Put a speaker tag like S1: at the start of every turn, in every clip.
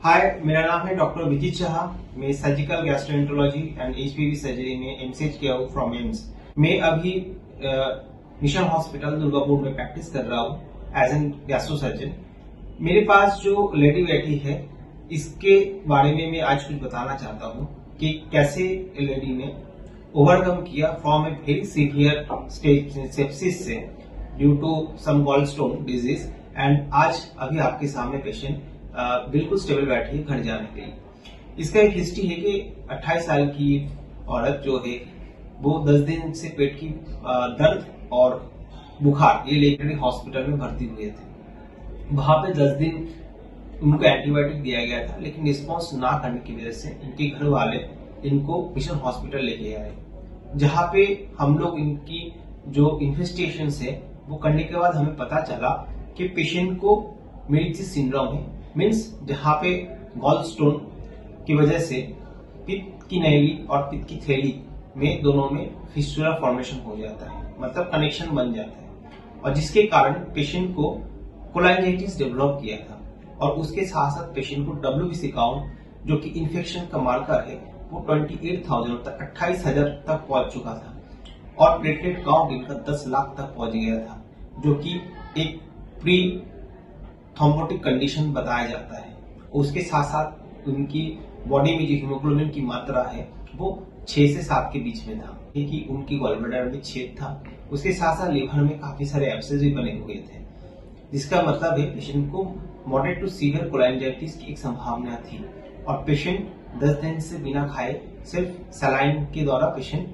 S1: हाय, मेरा नाम है डॉक्टर विजित शाह। मैं surgical gastroenterology and HPV surgery में एमसीएच किया हूँ फ्रॉम एम्स। मैं अभी मिशन हॉस्पिटल दुर्गापुर में प्रैक्टिस कर रहा हूँ एज एन गैस्ट्रो सर्जन। मेरे पास जो लेडी बैठी है, इसके बारे में मैं आज कुछ बताना चाहता हूँ कि कैसे लेडी ने ओवरकम किया from a very severe stage sepsis से due to some gallstone disease. And आज अभी आपके सामने पेशेंट बिल्कुल स्टेबल बैठी है घर जाने के लिए। इसका एक हिस्ट्री है कि 28 साल की औरत जो है वो 10 दिन से पेट की दर्द और बुखार ये लेकर हॉस्पिटल में भर्ती हुए थे। वहां पे 10 दिन उनको एंटीबायोटिक दिया गया था, लेकिन रिस्पॉन्स ना करने की वजह से इनके घर वाले इनको मिशन हॉस्पिटल लेके आए, जहां पे हम लोग इनकी जो इन्वेस्टिगेशन है वो करने के बाद हमें पता चला कि पेशेंट को मेडिचिस सिंड्रोम है। मीन्स जहां पे गॉल स्टोन की वजह से पित्त की नली और पित्त की थैली में दोनों में फिस्टुला फॉर्मेशन हो जाता है, मतलब कनेक्शन बन जाता है, और जिसके कारण पेशेंट को कोलांजाइटिस डेवलप किया था। और उसके साथ साथ पेशेंट को WBC काउंट जो कि इन्फेक्शन का मार्कर है वो 28,000 तक 28,000 तक पहुंच चुका था, और प्लेटलेट काउंट इनका 10 लाख तक पहुंच गया था, जो कि एक प्री थ्रोम्बोटिक कंडीशन बताया जाता है। उसके साथ साथ उनकी बॉडी में जो हीमोग्लोबिन की मात्रा है वो 6 से 7 के बीच में था, क्योंकि उनकी गॉलब्लैडर में छेद था। उसके साथ साथ लिवर में काफी सारे एब्सेस भी बने हुए थे, जिसका मतलब है पेशेंट को मॉडरेट टू सीवियर कोलांजाइटिस की एक संभावना थी। और पेशेंट 10 दिन से बिना खाए सिर्फ सलाइन के द्वारा पेशेंट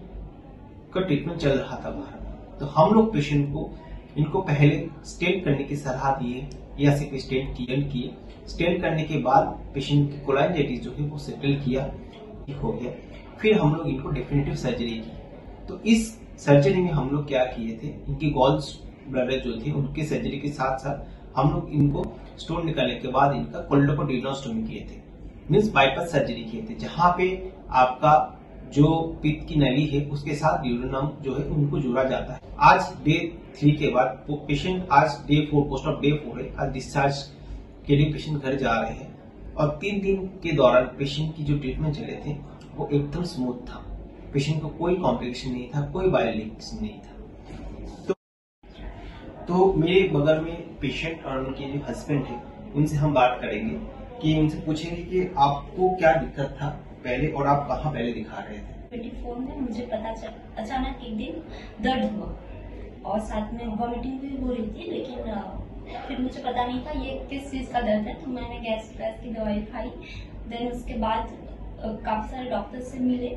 S1: का ट्रीटमेंट चल रहा था बाहर। तो हम लोग पेशेंट को इनको पहले स्टेंट करने की सलाह दिए या सिर्फ स्टेंट किए। स्टेंट करने के बाद पेशेंट की कोलांजाइटिस जो है वो सेटल किया, ठीक हो गया। फिर हम लोग इनको डेफिनेटिव सर्जरी की। तो इस सर्जरी में हम लोग क्या किए थे, इनकी गॉल्स ब्लडर जो थे उनके सर्जरी के साथ साथ हम लोग इनको स्टोन निकालने के बाद इनका कोल्डोकोडुओडेनोस्टोमी किए थे, मीन्स बाईपास सर्जरी किए थे, जहां पे आपका जो पित्त की नली है उसके साथ ड्यूडेनम जो है उनको जोड़ा जाता है। आज डे 3 के बाद वो पेशेंट आज डे 4 पोस्ट ऑफ डे 4 है। आज डिस्चार्ज के लिए पेशेंट घर जा रहे हैं, और 3 दिन के दौरान पेशेंट की जो ट्रीटमेंट चले थे वो एकदम स्मूथ था। पेशेंट को कोई कॉम्प्लिकेशन नहीं था, कोई वायलेशन नहीं था। तो मेरे बगल में पेशेंट और उनके जो हस्बैंड है उनसे हम बात करेंगे कि उनसे पूछेंगे कि आपको क्या दिक्कत था पहले और आप कहाँ पहले दिखा रहे थे।
S2: 24 में मुझे पता चला, अचानक एक दिन दर्द हुआ और साथ में वॉमिटिंग भी हो रही थी, लेकिन फिर मुझे पता नहीं था ये किस चीज का दर्द है। तो मैंने गैस की दवाई खाई। देन उसके बाद काफी सारे डॉक्टर से मिले,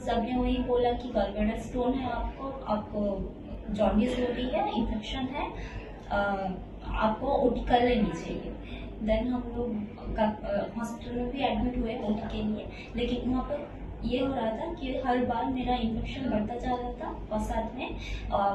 S2: सबने वही बोला कि गॉलब्लैडर स्टोन है, आपको जॉन्डिस हो रही है, इन्फेक्शन है, आपको ओटी कर लेनी चाहिए। देन हम लोग हॉस्पिटल में भी एडमिट हुए ओटी के लिए, लेकिन वहाँ पर ये हो रहा था कि हर बार मेरा इन्फेक्शन बढ़ता जा रहा था, और साथ में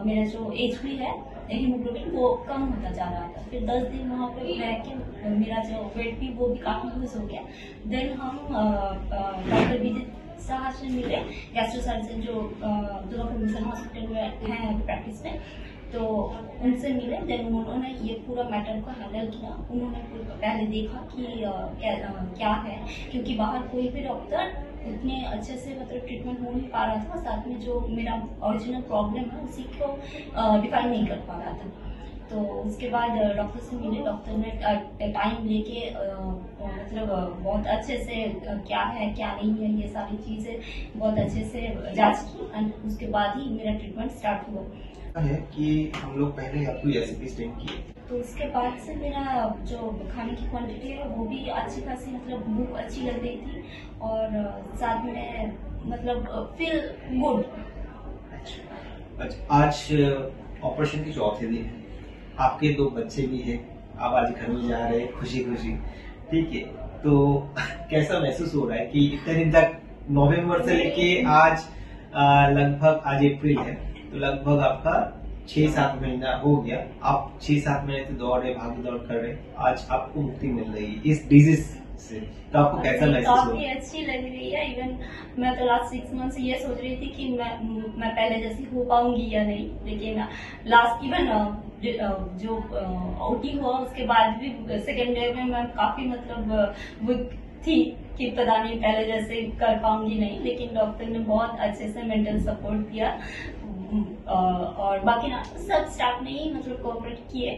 S2: मेरा जो HB है हीमोग्लोबिन वो कम होता जा रहा था। फिर 10 दिन वहाँ पर रह के मेरा जो वेट भी वो भी काफी लूज हो गया। देन हम डॉक्टर विजित शाह से मिले, गैस्ट्रो सर्जन जो दुर्गापुर मिशन हॉस्पिटल में है प्रैक्टिस में, तो उनसे मिले। देन उन्होंने ये पूरा मैटर को हैंडल किया। उन्होंने पहले देखा कि क्या है, क्योंकि बाहर कोई भी डॉक्टर इतने अच्छे से मतलब ट्रीटमेंट हो नहीं पा रहा था, साथ में जो मेरा ओरिजिनल प्रॉब्लम है उसी को डिफाइन नहीं कर पा रहा था। तो उसके बाद डॉक्टर से मिले। डॉक्टर ने टाइम लेके मतलब बहुत अच्छे से क्या है क्या नहीं है ये सारी चीजें बहुत अच्छे से जांच की, एंड उसके बाद ही मेरा ट्रीटमेंट स्टार्ट हुआ
S1: है कि हम लोग पहले आपको रेसिपी स्टेंट किए।
S2: तो उसके बाद से मेरा जो खाने की क्वांटिटी है वो भी अच्छी खासी, मतलब भूख अच्छी लग रही थी, और साथ में मतलब फील गुड।
S1: अच्छा, आज ऑपरेशन के चौथे दिन है, आपके 2 बच्चे भी हैं, आप आज घर में जा रहे हैं खुशी खुशी, ठीक है। तो कैसा महसूस हो रहा है कि इतने दिन तक नवंबर से लेके आज लगभग आज अप्रैल है, तो लगभग आपका 6-7 महीना हो गया। आप 6-7 महीने से दौड़ रहे, भाग दौड़ कर रहे, आज आपको मुक्ति मिल रही है इस डिजीज से। तो आपको कैसा महसूस
S2: काफी
S1: हुआ?
S2: अच्छी लग रही है। इवन मैं तो लास्ट 6 मंथ से ये सोच रही थी कि मैं पहले जैसी हो पाऊंगी या नहीं, लेकिन लास्ट इवन जो ओटी हुआ उसके बाद भी सेकेंड डे में मैं काफी मतलब वीक थी कि पता नहीं पहले जैसे कर पाऊंगी नहीं, लेकिन डॉक्टर ने बहुत अच्छे से मेंटल सपोर्ट दिया और बाकी ना सब स्टाफ ने ही मतलब कोऑपरेट किए,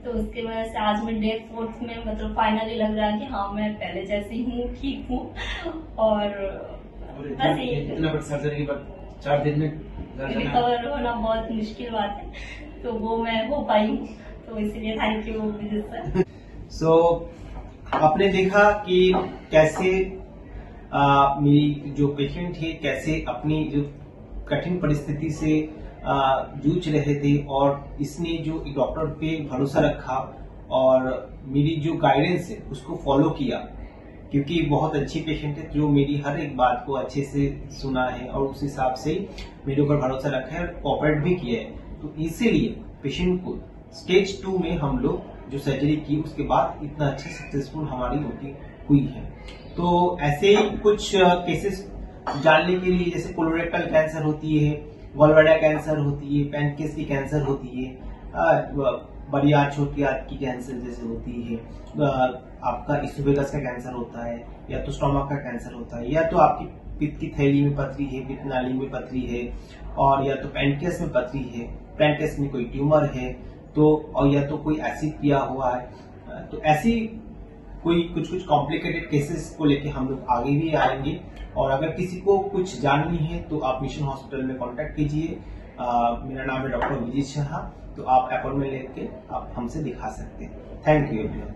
S2: तो उसके वजह से आज मैं डे 4 में मतलब फाइनली लग रहा है कि हाँ मैं पहले जैसी हूँ, ठीक हूँ। और बस
S3: इतना बड़ी सर्जरी के बाद 4 दिन में
S2: रिकवर होना बहुत मुश्किल बात है, तो वो मैं हो पाई हूँ, तो इसलिए थैंक यू विजय सर।
S1: सो आपने देखा कि कैसे मेरी जो पेशेंट है कैसे अपनी जो कठिन परिस्थिति से जूझ रहे थे और इसने जो डॉक्टर पे भरोसा रखा और मेरी जो गाइडेंस है उसको फॉलो किया, क्योंकि बहुत अच्छी पेशेंट है जो मेरी हर एक बात को अच्छे से सुना है और उस हिसाब से मेरे ऊपर भरोसा रखा है और कोऑपरेट भी किया है। तो इसीलिए पेशेंट को स्टेज 2 में हम लोग जो सर्जरी की उसके बाद इतना अच्छा सक्सेसफुल हमारी ओटी हुई है। तो ऐसे ही कुछ केसेस जानने के लिए, जैसे कोलोरेक्टल कैंसर होती है, गॉलब्लैडर कैंसर होती है, पैनक्रियास की कैंसर होती है, बड़ी आंत छोटी आंत की कैंसर जैसे होती है, आपका इसोफेगस का कैंसर होता है, या तो स्टोमक का कैंसर होता है, या तो आपकी पित्त की थैली में पथरी है, पित्त नाली में पथरी है, और या तो पैनक्रियास में पथरी है, पैनक्रियास में कोई ट्यूमर है, तो और या तो कोई एसिड पिया हुआ है। तो ऐसी कोई कुछ कॉम्प्लिकेटेड केसेस को लेके हम लोग आगे भी आएंगे, और अगर किसी को कुछ जाननी है तो आप मिशन हॉस्पिटल में कांटेक्ट कीजिए। मेरा नाम है डॉक्टर विजय शाह, तो आप अपॉइंटमेंट लेके आप हमसे दिखा सकते हैं। Thank you everyone.